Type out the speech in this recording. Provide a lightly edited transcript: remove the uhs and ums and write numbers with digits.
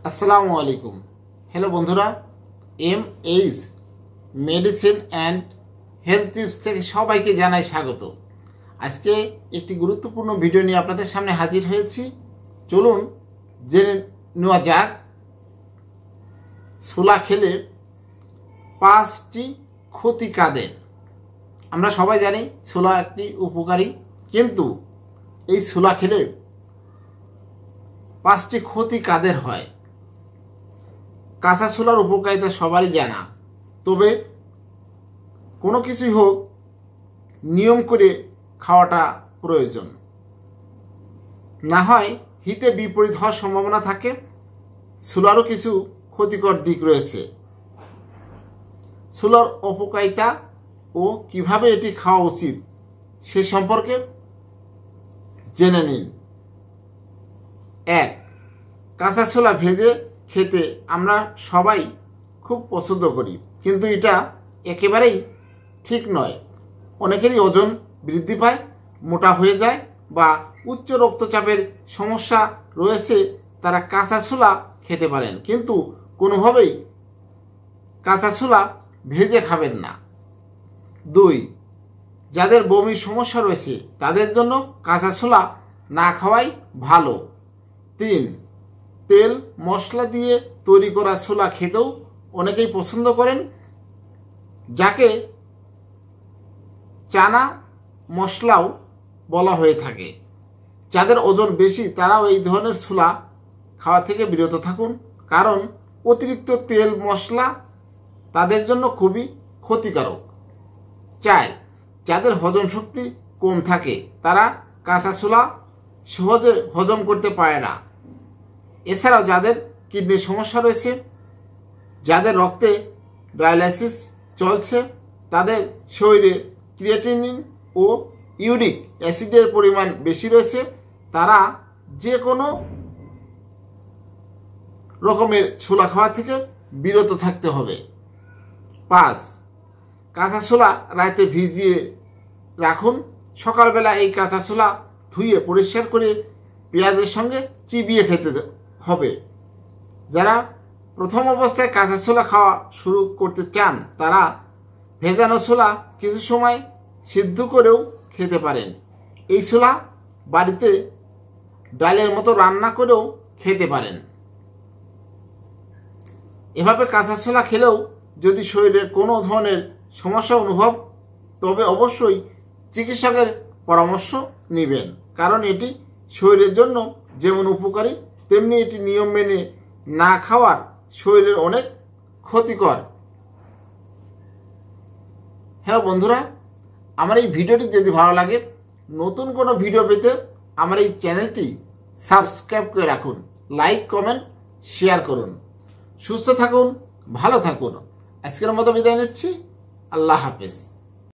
আসসালামু আলাইকুম। হ্যালো বন্ধুরা, MH medicine and health tips থেকে সবাইকে জানাই স্বাগত। আজকে একটি গুরুত্বপূর্ণ ভিডিও নিয়ে আপনাদের সামনে হাজির হয়েছি। চলুন জেনে নেওয়া যাক ছোলা খেলে 5টি ক্ষতি কাদের। আমরা সবাই জানি ছোলা একটি উপকারী, কিন্তু এই ছোলা খেলে 5টি ক্ষতি কাদের হয়। কাঁচা ছোলার উপকারিতা সবারই জানা, তবে কোনো কিছুই হোক নিয়ম করে খাওয়াটা প্রয়োজন, না হয় হিতে বিপরীত হওয়ার সম্ভাবনা থাকে। ছোলারও কিছু ক্ষতিকর দিক রয়েছে। ছোলার উপকারিতা ও কিভাবে এটি খাওয়া উচিত সে সম্পর্কে জেনে নিন। 1. কাঁচা ছোলা ভেজে খেতে আমরা সবাই খুব পছন্দ করি, কিন্তু এটা একেবারেই ঠিক নয়। অনেকেরই ওজন বৃদ্ধি পায়, মোটা হয়ে যায় বা উচ্চ রক্তচাপের সমস্যা রয়েছে, তারা কাঁচা ছোলা খেতে পারেন, কিন্তু কোনোভাবেই কাঁচা ছোলা ভেজে খাবেন না। 2. যাদের বমির সমস্যা রয়েছে তাদের জন্য কাঁচা ছোলা না খাওয়াই ভালো। 3. তেল মশলা দিয়ে তৈরি করা ছোলা খেতেও অনেকেই পছন্দ করেন, যাকে চানা মশলাও বলা হয়ে থাকে। যাদের ওজন বেশি তারাও এই ধরনের ছোলা খাওয়া থেকে বিরত থাকুন, কারণ অতিরিক্ত তেল মশলা তাদের জন্য খুবই ক্ষতিকারক। 4. যাদের হজম শক্তি কম থাকে তারা কাঁচা ছোলা সহজে হজম করতে পারে না। এছাড়াও যাদের কিডনির সমস্যা রয়েছে, যাদের রক্তে ডায়ালাইসিস চলছে, তাদের শরীরে ক্রিয়েটিনিন ও ইউরিক অ্যাসিডের পরিমাণ বেশি রয়েছে, তারা যে কোনো রকমের ছোলা খাওয়া থেকে বিরত থাকতে হবে। 5. কাঁচা ছোলা রাতে ভিজিয়ে রাখুন। সকালবেলা এই কাঁচা ছোলা ধুয়ে পরিষ্কার করে পেঁয়াজের সঙ্গে চিবিয়ে খেতে হবে। যারা প্রথম অবস্থায় কাঁচা ছোলা খাওয়া শুরু করতে চান তারা ভেজানো ছোলা কিছু সময় সিদ্ধ করেও খেতে পারেন। এই ছোলা বাড়িতে ডালের মতো রান্না করেও খেতে পারেন। এভাবে কাঁচা ছোলা খেলেও যদি শরীরের কোনো ধরনের সমস্যা অনুভব, তবে অবশ্যই চিকিৎসকের পরামর্শ নেবেন, কারণ এটি শরীরের জন্য যেমন উপকারী তেমনি এটি নিয়ম মেনে না খাওয়ার শরীরের অনেক ক্ষতিকর। হ্যালো বন্ধুরা, আমার এই ভিডিওটি যদি ভালো লাগে, নতুন কোনো ভিডিও পেতে আমার এই চ্যানেলটি সাবস্ক্রাইব করে রাখুন, লাইক কমেন্ট শেয়ার করুন। সুস্থ থাকুন, ভালো থাকুন। আজকের মতো বিদায় নিচ্ছি। আল্লাহ হাফেজ।